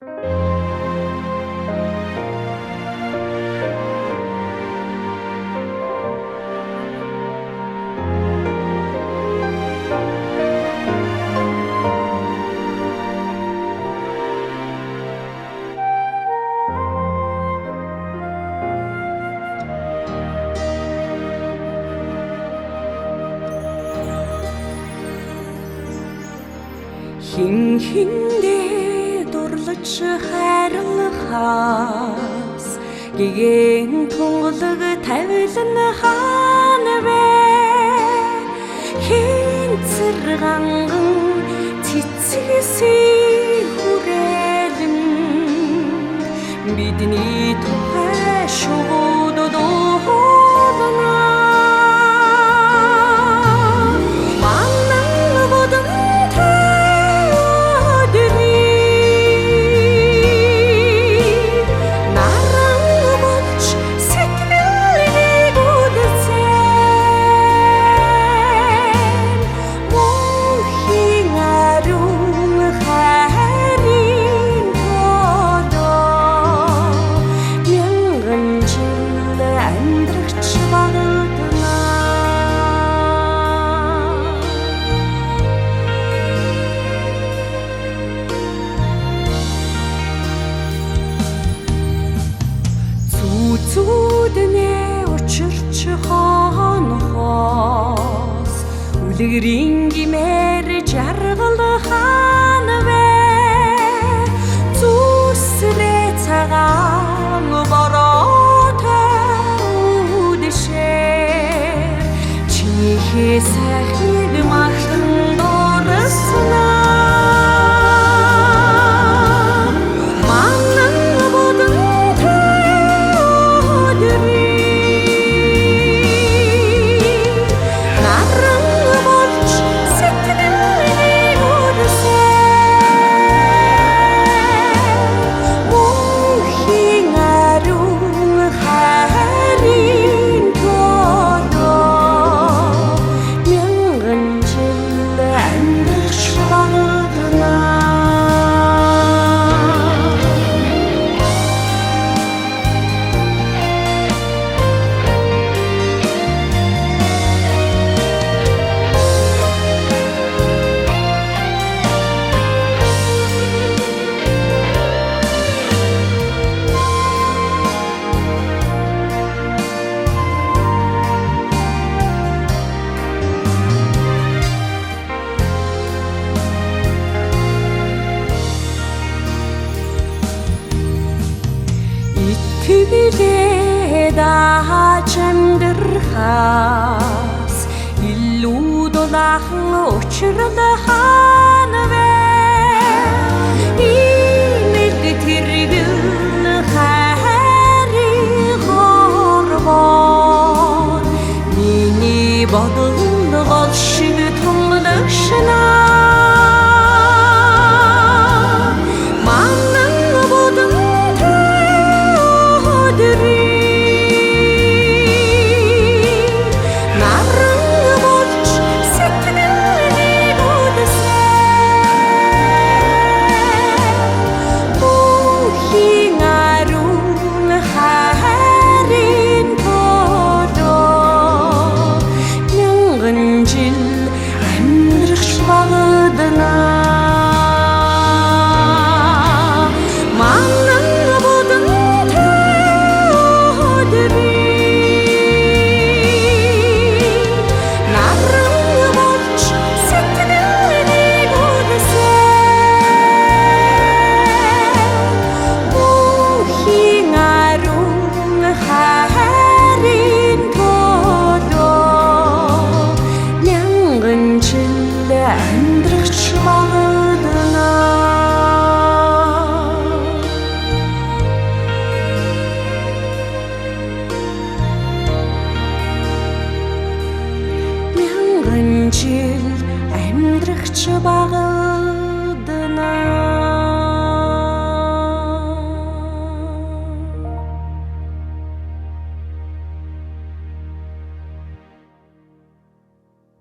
Хинхиндээ дурлаж хайрлахаас гэгээн тунгалаг тавилан хаана вэ хинцэрганган цэцгэсий хүрээлэн бидний тухай шууд дуулна Зүуднээ учирч хонохоос үлгэрийн гимээр жаргал хаана вэ зүсрээ цагаан бороотой үдэшээ чихээ сайхныг махан дурснаа Төвлөө дааж амьдрахаас илүү дулаахан учрал хаана вэ иймэрд тэргэл хайрын хорвоо миний бодол гол шиг томлогшнаа амьдрахч байгаа